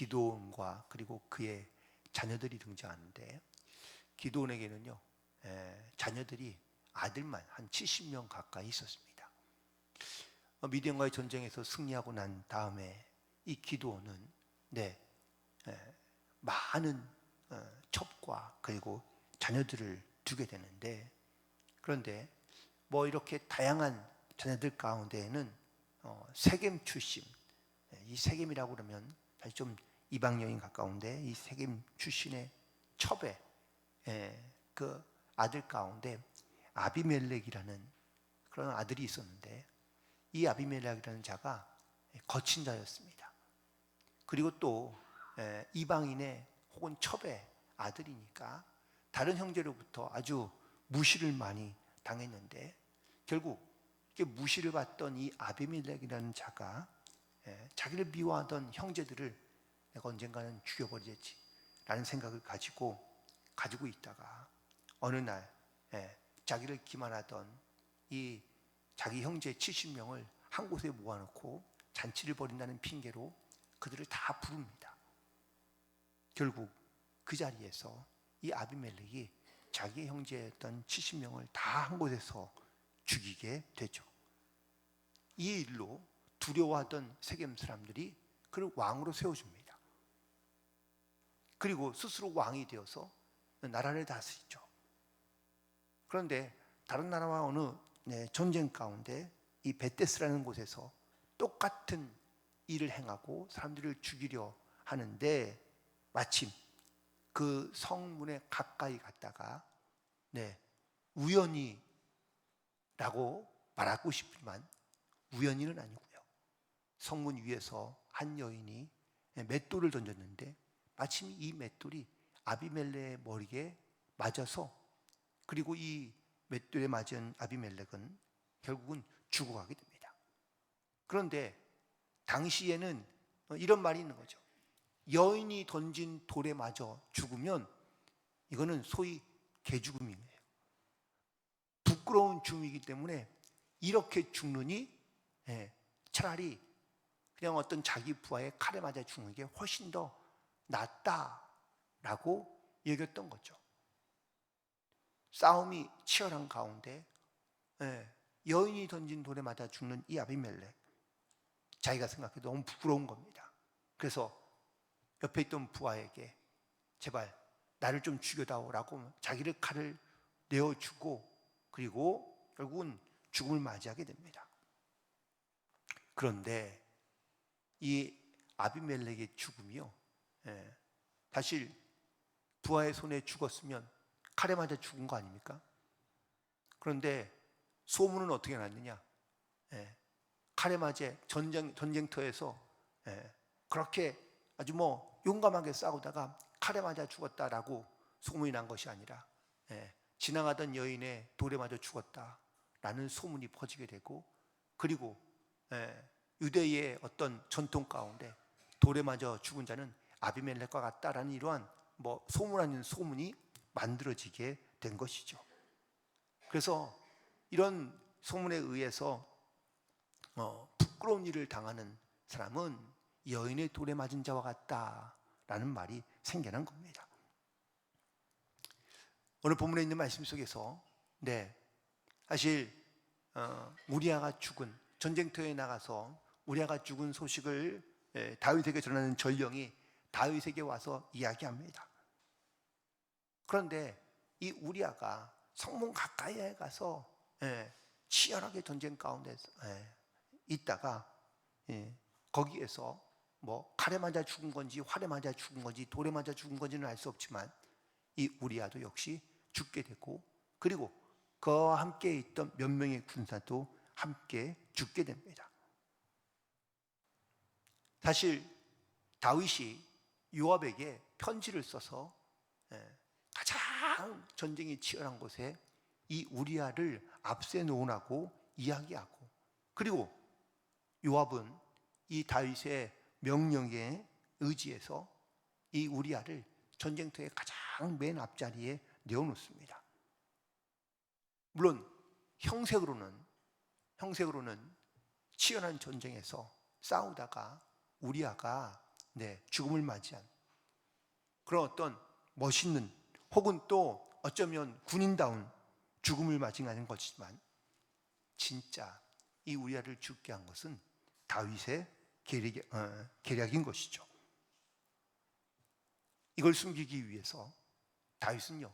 기드온과 그리고 그의 자녀들이 등장하는데, 기드온에게는요 자녀들이 아들만 한 70명 가까이 있었습니다. 미디안과의 전쟁에서 승리하고 난 다음에 이 기드온은 많은 첩과 그리고 자녀들을 두게 되는데, 그런데 뭐 이렇게 다양한 자녀들 가운데에는 세겜 출신, 이 세겜이라고 그러면 사실 좀 이방 여인 가까운데, 이 세겜 출신의 첩의 그 아들 가운데 아비멜렉이라는 그런 아들이 있었는데, 이 아비멜렉이라는 자가 거친 자였습니다. 그리고 또 이방인의 혹은 첩의 아들이니까 다른 형제로부터 아주 무시를 많이 당했는데, 결국 이렇게 무시를 받던 이 아비멜렉이라는 자가 자기를 미워하던 형제들을 내가 언젠가는 죽여버리겠지 라는 생각을 가지고 있다가 어느 날 자기를 기만하던 이 자기 형제 70명을 한 곳에 모아놓고 잔치를 벌인다는 핑계로 그들을 다 부릅니다. 결국 그 자리에서 이 아비멜렉이 자기의 형제였던 70명을 다 한 곳에서 죽이게 되죠. 이 일로 두려워하던 세겜 사람들이 그를 왕으로 세워줍니다. 그리고 스스로 왕이 되어서 나라를 다스리죠. 그런데 다른 나라와 어느 전쟁 가운데 이 베테스라는 곳에서 똑같은 일을 행하고 사람들을 죽이려 하는데, 마침 그 성문에 가까이 갔다가 우연히라고 말하고 싶지만 우연히는 아니고요, 성문 위에서 한 여인이 맷돌을 던졌는데 마침 이 맷돌이 아비멜렉의 머리에 맞아서, 그리고 이 맷돌에 맞은 아비멜렉은 결국은 죽어가게 됩니다. 그런데 당시에는 이런 말이 있는 거죠. 여인이 던진 돌에 맞아 죽으면 이거는 소위 개죽음이에요. 부끄러운 죽음이기 때문에 이렇게 죽느니 차라리 그냥 어떤 자기 부하의 칼에 맞아 죽는 게 훨씬 더 낫다라고 여겼던 거죠. 싸움이 치열한 가운데 여인이 던진 돌에 맞아 죽는 이 아비멜렉, 자기가 생각해도 너무 부끄러운 겁니다. 그래서 옆에 있던 부하에게 제발 나를 좀 죽여다오라고 자기를 칼을 내어주고, 그리고 결국은 죽음을 맞이하게 됩니다. 그런데 이 아비멜렉의 죽음이요, 사실 부하의 손에 죽었으면 칼에 맞아 죽은 거 아닙니까? 그런데 소문은 어떻게 났느냐? 칼에 맞아 전쟁터에서 그렇게 아주 용감하게 싸우다가 칼에 맞아 죽었다라고 소문이 난 것이 아니라 지나가던 여인의 돌에 맞아 죽었다라는 소문이 퍼지게 되고, 그리고 유대의 어떤 전통 가운데 돌에 맞아 죽은 자는 아비멜렉과 같다라는 이러한 소문 아닌 소문이 만들어지게 된 것이죠. 그래서 이런 소문에 의해서 부끄러운 일을 당하는 사람은 여인의 돌에 맞은 자와 같다라는 말이 생겨난 겁니다. 오늘 본문에 있는 말씀 속에서 사실 우리아가 죽은, 전쟁터에 나가서 우리아가 죽은 소식을 다윗에게 전하는 전령이 다윗에게 와서 이야기합니다. 그런데 이 우리아가 성문 가까이에 가서 치열하게 전쟁 가운데 있다가 거기에서 칼에 맞아 죽은 건지 활에 맞아 죽은 건지 돌에 맞아 죽은 건지는 알 수 없지만 이 우리아도 역시 죽게 되고, 그리고 그와 함께 있던 몇 명의 군사도 함께 죽게 됩니다. 사실 다윗이 요압에게 편지를 써서 가장 전쟁이 치열한 곳에 이 우리아를 앞세 놓으라고 이야기하고, 그리고 요압은 이 다윗의 명령에 의지해서 이 우리아를 전쟁터의 가장 맨 앞자리에 내어놓습니다. 물론 형색으로는 치열한 전쟁에서 싸우다가 우리아가 죽음을 맞이한 그런 어떤 멋있는 혹은 또 어쩌면 군인다운 죽음을 맞이하는 것이지만 진짜 이 우리아를 죽게 한 것은 다윗의 계략인 것이죠. 이걸 숨기기 위해서 다윗은요,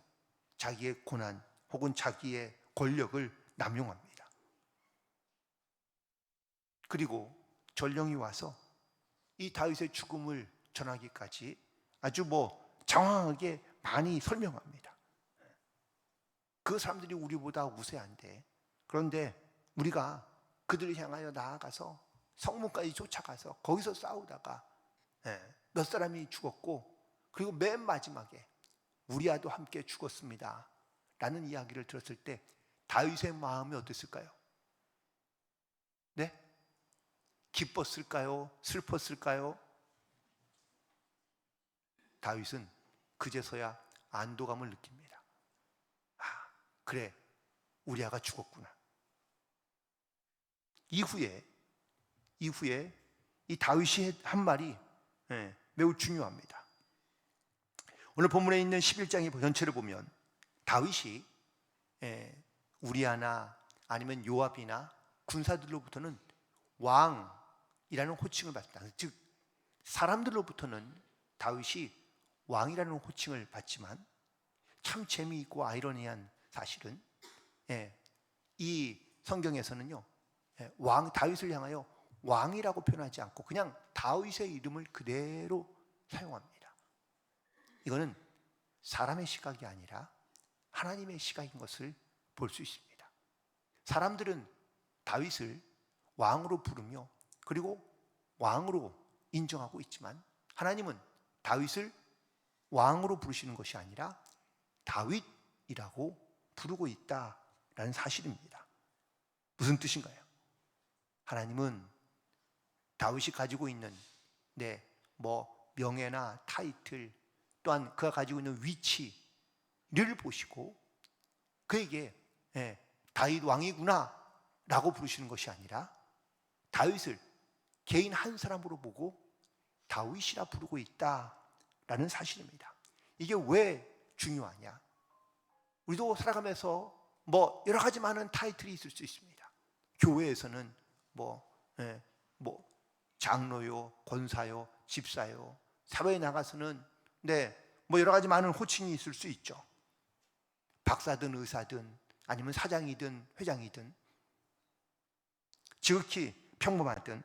자기의 고난 혹은 자기의 권력을 남용합니다. 그리고 전령이 와서 이 다윗의 죽음을 전하기까지 아주 장황하게 많이 설명합니다. 그 사람들이 우리보다 우세한데, 그런데 우리가 그들을 향하여 나아가서 성문까지 쫓아가서 거기서 싸우다가 몇 사람이 죽었고, 그리고 맨 마지막에 우리아도 함께 죽었습니다 라는 이야기를 들었을 때 다윗의 마음이 어땠을까요? 네? 기뻤을까요? 슬펐을까요? 다윗은 그제서야 안도감을 느낍니다. 아, 그래, 우리아가 죽었구나. 이후에 이 다윗이 한 말이 매우 중요합니다. 오늘 본문에 있는 11장의 전체를 보면 다윗이 우리아나 아니면 요압이나 군사들로부터는 왕이라는 호칭을 받습니다. 즉 사람들로부터는 다윗이 왕이라는 호칭을 받지만 참 재미있고 아이러니한 사실은 이 성경에서는요, 다윗을 향하여 왕이라고 표현하지 않고 그냥 다윗의 이름을 그대로 사용합니다. 이거는 사람의 시각이 아니라 하나님의 시각인 것을 볼 수 있습니다. 사람들은 다윗을 왕으로 부르며 그리고 왕으로 인정하고 있지만 하나님은 다윗을 왕으로 부르시는 것이 아니라 다윗이라고 부르고 있다라는 사실입니다. 무슨 뜻인가요? 하나님은 다윗이 가지고 있는 명예나 타이틀 또한 그가 가지고 있는 위치를 보시고 그에게 다윗 왕이구나 라고 부르시는 것이 아니라 다윗을 개인 한 사람으로 보고 다윗이라 부르고 있다라는 사실입니다. 이게 왜 중요하냐? 우리도 살아가면서 여러 가지 많은 타이틀이 있을 수 있습니다. 교회에서는 장로요, 권사요, 집사요, 사회에 나가서는 여러 가지 많은 호칭이 있을 수 있죠. 박사든 의사든 아니면 사장이든 회장이든 지극히 평범하든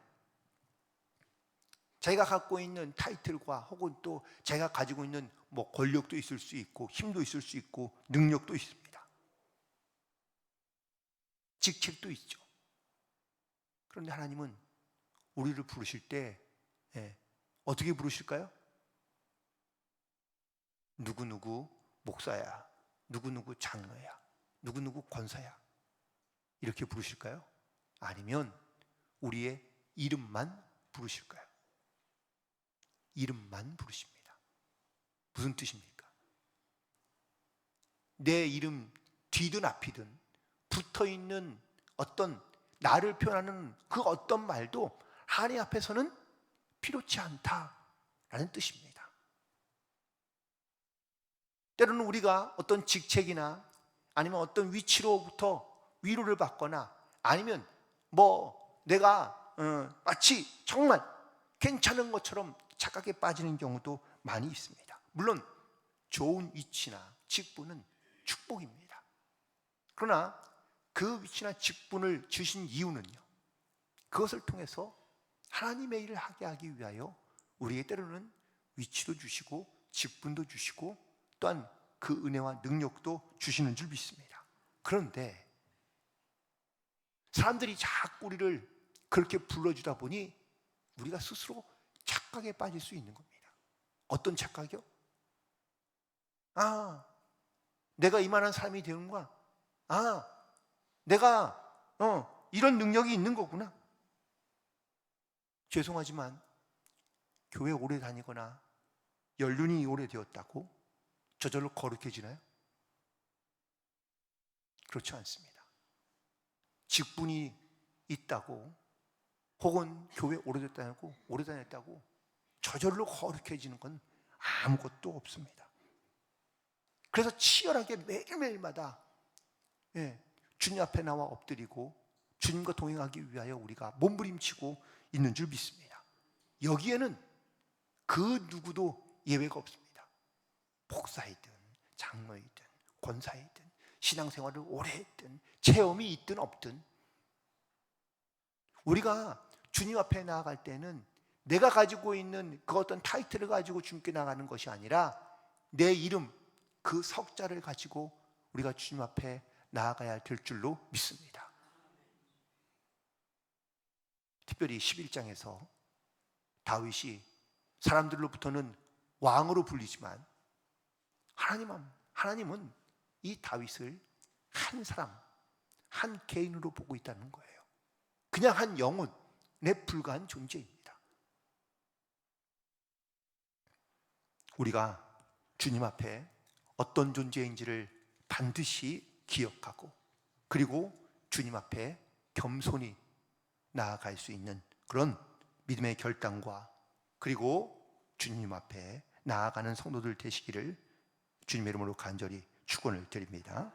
자기가 갖고 있는 타이틀과 혹은 또 자기가 가지고 있는 권력도 있을 수 있고 힘도 있을 수 있고 능력도 있습니다. 직책도 있죠. 그런데 하나님은 우리를 부르실 때 어떻게 부르실까요? 누구누구 목사야, 누구누구 장로야, 누구누구 권사야 이렇게 부르실까요? 아니면 우리의 이름만 부르실까요? 이름만 부르십니다. 무슨 뜻입니까? 내 이름 뒤든 앞이든 붙어있는 어떤 나를 표현하는 그 어떤 말도 하나님 앞에서는 필요치 않다라는 뜻입니다. 때로는 우리가 어떤 직책이나 아니면 어떤 위치로부터 위로를 받거나 아니면 내가 마치 정말 괜찮은 것처럼 착각에 빠지는 경우도 많이 있습니다. 물론 좋은 위치나 직분은 축복입니다. 그러나 그 위치나 직분을 주신 이유는요, 그것을 통해서 하나님의 일을 하게 하기 위하여 우리에게 때로는 위치도 주시고 직분도 주시고 또한 그 은혜와 능력도 주시는 줄 믿습니다. 그런데 사람들이 자꾸 우리를 그렇게 불러주다 보니 우리가 스스로 착각에 빠질 수 있는 겁니다. 어떤 착각이요? 내가 이만한 사람이 되는구나. 내가 이런 능력이 있는 거구나. 죄송하지만 교회 오래 다니거나 연륜이 오래되었다고 저절로 거룩해지나요? 그렇지 않습니다. 직분이 있다고 혹은 교회 오래 다녔다고 저절로 거룩해지는 건 아무것도 없습니다. 그래서 치열하게 매일매일마다 주님 앞에 나와 엎드리고 주님과 동행하기 위하여 우리가 몸부림치고 있는 줄 믿습니다. 여기에는 그 누구도 예외가 없습니다. 목사이든 장로이든 권사이든 신앙생활을 오래 했든 체험이 있든 없든 우리가 주님 앞에 나아갈 때는 내가 가지고 있는 그 어떤 타이틀을 가지고 주님께 나가는 것이 아니라 내 이름, 그 석자를 가지고 우리가 주님 앞에 나아가야 될 줄로 믿습니다. 특별히 11장에서 다윗이 사람들로부터는 왕으로 불리지만 하나님은 이 다윗을 한 사람, 한 개인으로 보고 있다는 거예요. 그냥 한 영혼에 불과한 존재입니다. 우리가 주님 앞에 어떤 존재인지를 반드시 기억하고 그리고 주님 앞에 겸손히 나아갈 수 있는 그런 믿음의 결단과 그리고 주님 앞에 나아가는 성도들 되시기를 주님의 이름으로 간절히 축원을 드립니다.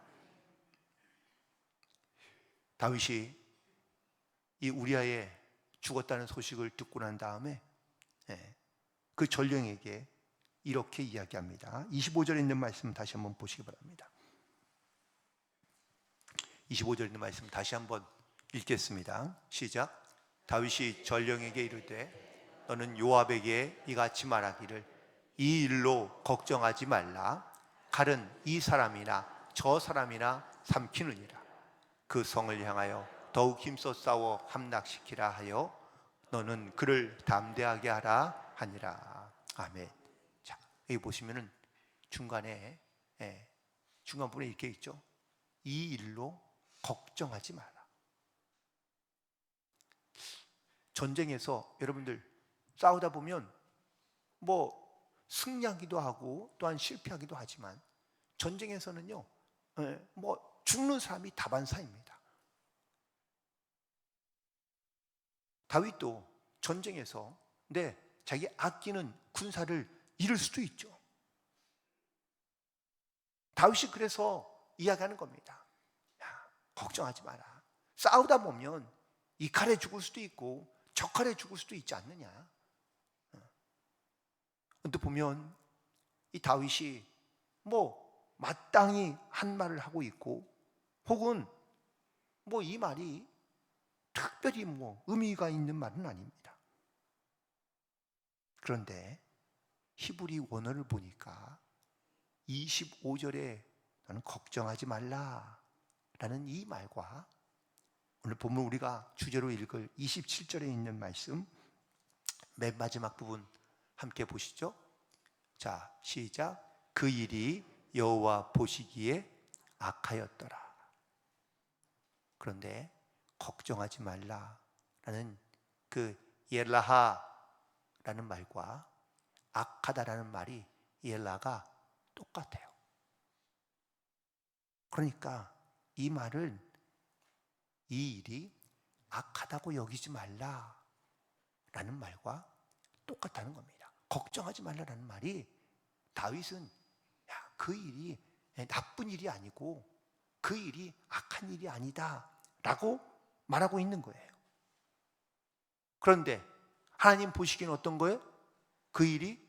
다윗이 이 우리아의 죽었다는 소식을 듣고 난 다음에 그 전령에게 이렇게 이야기합니다. 25절에 있는 말씀 다시 한번 보시기 바랍니다. 25절에 있는 말씀 다시 한번 읽겠습니다. 시작. 다윗이 전령에게 이르되 너는 요압에게 이같이 말하기를 이 일로 걱정하지 말라. 칼은 이 사람이나 저 사람이나 삼키느니라. 그 성을 향하여 더욱 힘써 싸워 함락시키라 하여 너는 그를 담대하게 하라 하니라. 아멘. 자, 여기 보시면은 중간에 중간부분에 이렇게 있죠. 이 일로 걱정하지 마라. 전쟁에서 여러분들 싸우다 보면 뭐 승리하기도 하고 또한 실패하기도 하지만 전쟁에서는요, 뭐 죽는 사람이 다반사입니다. 다윗도 전쟁에서 자기 아끼는 군사를 잃을 수도 있죠. 다윗이 그래서 이야기하는 겁니다. 야, 걱정하지 마라. 싸우다 보면 이 칼에 죽을 수도 있고 저 칼에 죽을 수도 있지 않느냐. 근데 보면 이 다윗이 뭐 마땅히 한 말을 하고 있고 혹은 뭐 이 말이 특별히 뭐 의미가 있는 말은 아닙니다. 그런데 히브리 원어를 보니까 25절에 너는 걱정하지 말라 라는 이 말과 오늘 본문 우리가 주제로 읽을 27절에 있는 말씀 맨 마지막 부분 함께 보시죠. 자, 시작. 그 일이 여호와 보시기에 악하였더라. 그런데 걱정하지 말라라는 그 옐라하라는 말과 악하다라는 말이 옐라가 똑같아요. 그러니까 이 말은 이 일이 악하다고 여기지 말라라는 말과 똑같다는 겁니다. 걱정하지 말라라는 말이 다윗은 그 일이 나쁜 일이 아니고 그 일이 악한 일이 아니다 라고 말하고 있는 거예요. 그런데 하나님 보시기엔 어떤 거예요? 그 일이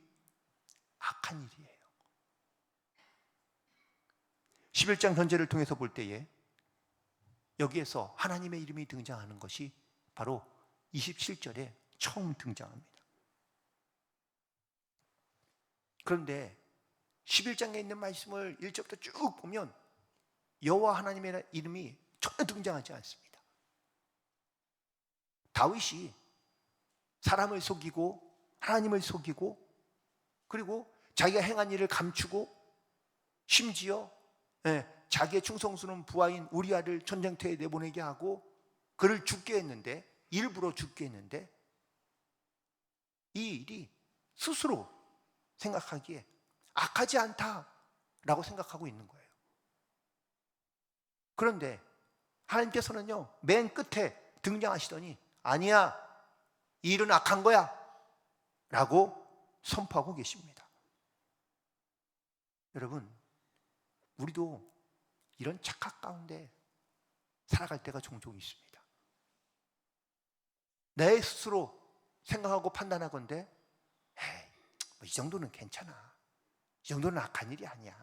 악한 일이에요. 11장 전제를 통해서 볼 때에 여기에서 하나님의 이름이 등장하는 것이 바로 27절에 처음 등장합니다. 그런데 11장에 있는 말씀을 1절부터 쭉 보면 여호와 하나님의 이름이 전혀 등장하지 않습니다. 다윗이 사람을 속이고 하나님을 속이고 그리고 자기가 행한 일을 감추고 심지어 자기의 충성스러운 부하인 우리아를 전쟁터에 내보내게 하고 그를 죽게 했는데 일부러 죽게 했는데 이 일이 스스로 생각하기에 악하지 않다라고 생각하고 있는 거예요. 그런데 하나님께서는요 맨 끝에 등장하시더니 아니야 이 일은 악한 거야 라고 선포하고 계십니다. 여러분, 우리도 이런 착각 가운데 살아갈 때가 종종 있습니다. 내 스스로 생각하고 판단하건대 이 정도는 괜찮아, 이 정도는 악한 일이 아니야,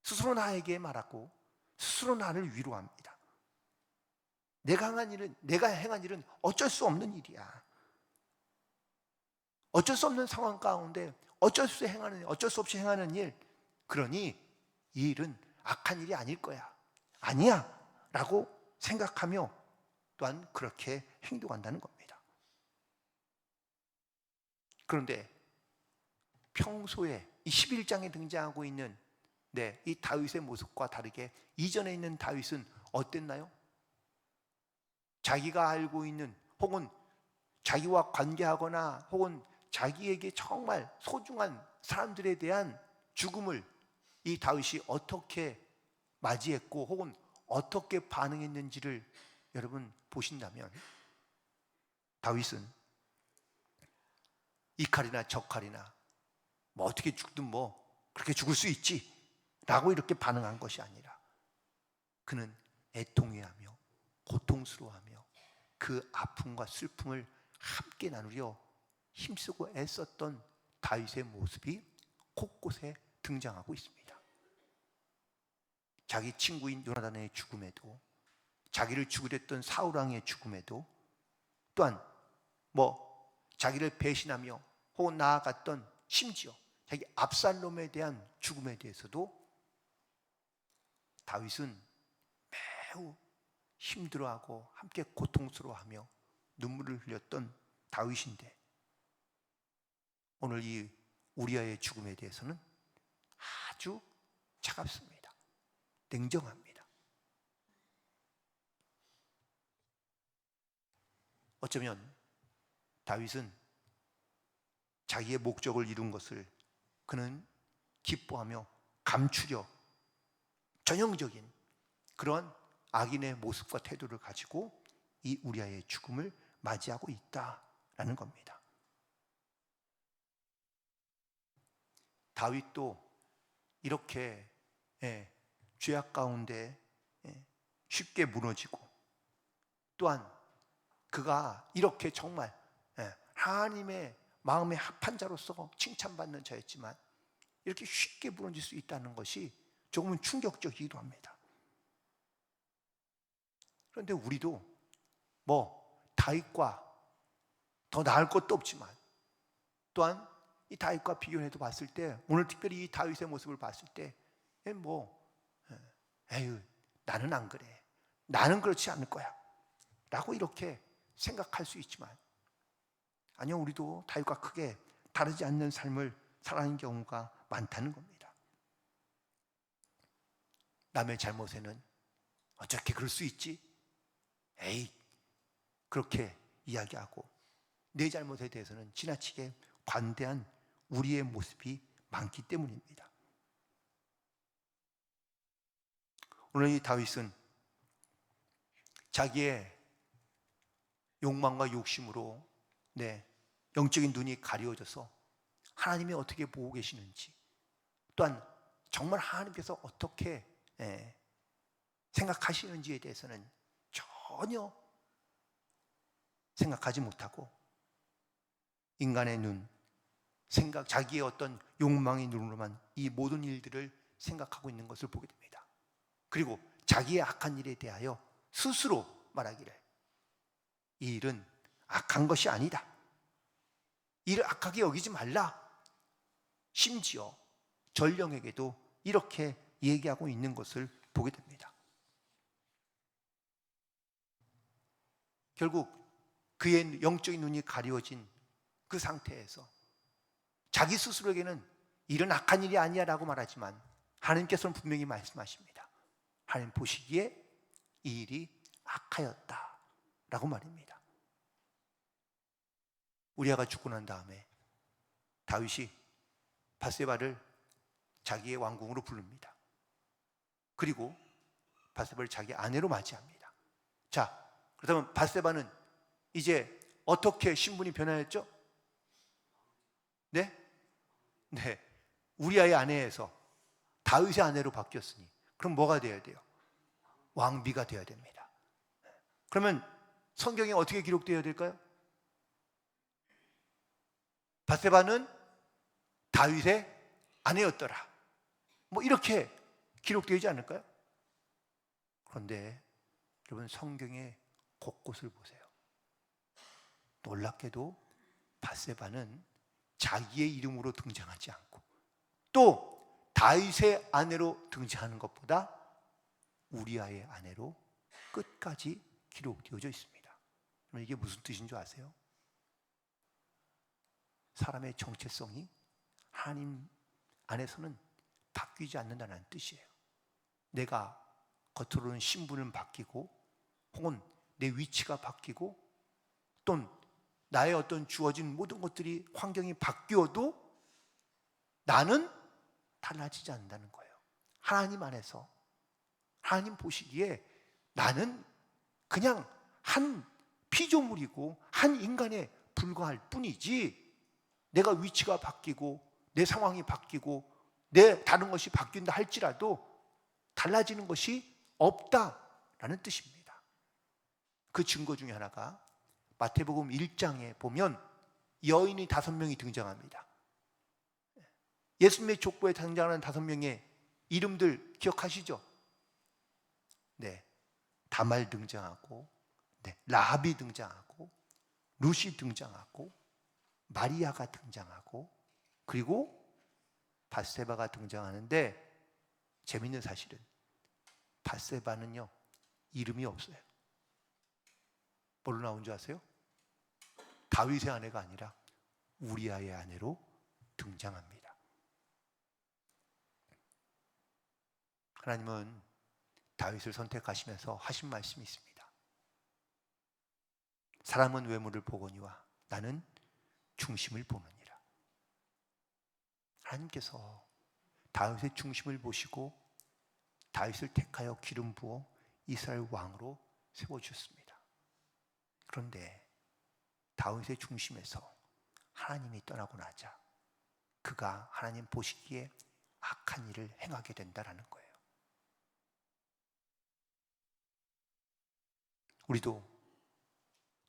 스스로 나에게 말하고 스스로 나를 위로합니다. 내가 행한 일은 어쩔 수 없는 일이야. 어쩔 수 없는 상황 가운데 어쩔 수 없이 행하는 일, 그러니 이 일은 악한 일이 아닐 거야, 아니야 라고 생각하며 또한 그렇게 행동한다는 겁니다. 그런데 평소에 이 11장에 등장하고 있는 이 다윗의 모습과 다르게 이전에 있는 다윗은 어땠나요? 자기가 알고 있는, 혹은 자기와 관계하거나 혹은 자기에게 정말 소중한 사람들에 대한 죽음을 이 다윗이 어떻게 맞이했고 혹은 어떻게 반응했는지를 여러분 보신다면, 다윗은 이 칼이나 저 칼이나 어떻게 죽든 그렇게 죽을 수 있지 라고 이렇게 반응한 것이 아니라, 그는 애통해하며 고통스러워하며 그 아픔과 슬픔을 함께 나누려 힘쓰고 애썼던 다윗의 모습이 곳곳에 등장하고 있습니다. 자기 친구인 요나단의 죽음에도, 자기를 죽이려 사울 왕의 죽음에도, 또한 자기를 배신하며 혹은 나아갔던, 심지어 자기 압살롬에 대한 죽음에 대해서도 다윗은 매우 힘들어하고 함께 고통스러워하며 눈물을 흘렸던 다윗인데, 오늘 이 우리아의 죽음에 대해서는 아주 차갑습니다. 냉정합니다. 어쩌면 다윗은 자기의 목적을 이룬 것을 그는 기뻐하며 감추려 전형적인 그런 악인의 모습과 태도를 가지고 이 우리아의 죽음을 맞이하고 있다라는 겁니다. 다윗도 이렇게 죄악 가운데 쉽게 무너지고, 또한 그가 이렇게 정말 하나님의 마음에 합한 자로서 칭찬받는 자였지만 이렇게 쉽게 무너질 수 있다는 것이 조금은 충격적이기도 합니다. 그런데 우리도 다윗과 더 나을 것도 없지만, 또한 이 다윗과 비교해서 봤을 때, 오늘 특별히 이 다윗의 모습을 봤을 때 에휴, 나는 안 그래, 나는 그렇지 않을 거야 라고 이렇게 생각할 수 있지만, 아니요, 우리도 다윗과 크게 다르지 않는 삶을 살아가는 경우가 많다는 겁니다. 남의 잘못에는 어떻게 그럴 수 있지? 에이, 그렇게 이야기하고, 내 잘못에 대해서는 지나치게 관대한 우리의 모습이 많기 때문입니다. 오늘 이 다윗은 자기의 욕망과 욕심으로 영적인 눈이 가려져서 하나님이 어떻게 보고 계시는지, 또한 정말 하나님께서 어떻게 생각하시는지에 대해서는 전혀 생각하지 못하고 인간의 눈, 자기의 어떤 욕망의 눈으로만 이 모든 일들을 생각하고 있는 것을 보게 됩니다. 그리고 자기의 악한 일에 대하여 스스로 말하기를, 이 일은 악한 것이 아니다, 이를 악하게 여기지 말라, 심지어 전령에게도 이렇게 얘기하고 있는 것을 보게 됩니다. 결국 그의 영적인 눈이 가려진 그 상태에서 자기 스스로에게는 이런 악한 일이 아니야 라고 말하지만, 하나님께서는 분명히 말씀하십니다. 하나님 보시기에 이 일이 악하였다 라고 말입니다. 우리아가 죽고 난 다음에 다윗이 밧세바를 자기의 왕궁으로 부릅니다. 그리고 밧세바를 자기 아내로 맞이합니다. 자, 그렇다면 밧세바는 이제 어떻게 신분이 변화했죠? 네, 우리아의 아내에서 다윗의 아내로 바뀌었으니 그럼 뭐가 되어야 돼요? 왕비가 되어야 됩니다. 그러면 성경에 어떻게 기록되어야 될까요? 밧세바는 다윗의 아내였더라. 뭐 이렇게 기록되지 않을까요? 그런데 여러분 성경의 곳곳을 보세요. 놀랍게도 밧세바는 자기의 이름으로 등장하지 않고 또 다윗의 아내로 등장하는 것보다 우리아의 아내로 끝까지 기록되어져 있습니다. 그럼 이게 무슨 뜻인 줄 아세요? 사람의 정체성이 하나님 안에서는 바뀌지 않는다는 뜻이에요. 내가 겉으로는 신분은 바뀌고 혹은 내 위치가 바뀌고 또는 나의 어떤 주어진 모든 것들이 환경이 바뀌어도 나는 달라지지 않는다는 거예요. 하나님 안에서 하나님 보시기에 나는 그냥 한 피조물이고 한 인간에 불과할 뿐이지 내가 위치가 바뀌고 내 상황이 바뀌고 내 다른 것이 바뀐다 할지라도 달라지는 것이 없다라는 뜻입니다. 그 증거 중에 하나가 마태복음 1장에 보면 여인이 5명이 등장합니다. 예수님의 족보에 등장하는 5명의 이름들 기억하시죠? 네, 다말 등장하고, 네, 라합이 등장하고, 루시 등장하고, 마리아가 등장하고, 그리고 밧세바가 등장하는데 재밌는 사실은 밧세바는요 이름이 없어요. 뭘로 나온 줄 아세요? 다윗의 아내가 아니라 우리아의 아내로 등장합니다. 하나님은 다윗을 선택하시면서 하신 말씀이 있습니다. 사람은 외모를 보거니와 나는 중심을 보느니라. 하나님께서 다윗의 중심을 보시고 다윗을 택하여 기름 부어 이스라엘 왕으로 세워주셨습니다. 그런데 다윗의 중심에서 하나님이 떠나고 나자 그가 하나님 보시기에 악한 일을 행하게 된다는 거예요. 우리도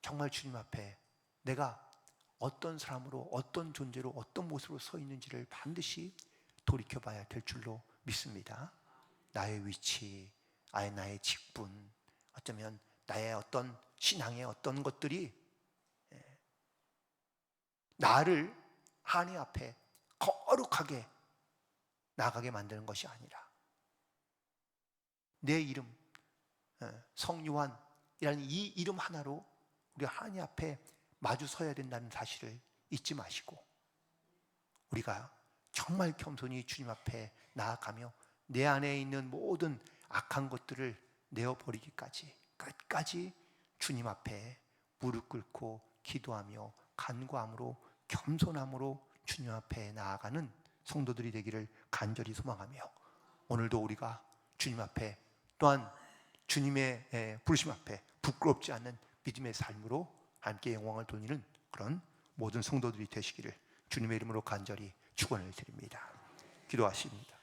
정말 주님 앞에 내가 어떤 사람으로 어떤 존재로 어떤 모습으로 서 있는지를 반드시 돌이켜봐야 될 줄로 믿습니다. 나의 위치, 나의 직분, 어쩌면 나의 어떤 신앙의 어떤 것들이 나를 하나님 앞에 거룩하게 나가게 만드는 것이 아니라 내 이름 성요한이라는 이 이름 하나로 우리 하나님 앞에 마주 서야 된다는 사실을 잊지 마시고 우리가 정말 겸손히 주님 앞에 나아가며 내 안에 있는 모든 악한 것들을 내어버리기까지 끝까지 주님 앞에 무릎 꿇고 기도하며 간구함으로 겸손함으로 주님 앞에 나아가는 성도들이 되기를 간절히 소망하며 오늘도 우리가 주님 앞에 또한 주님의 부르심 앞에 부끄럽지 않는 믿음의 삶으로 함께 영광을 돌리는 그런 모든 성도들이 되시기를 주님의 이름으로 간절히 축원을 드립니다. 기도하십니다.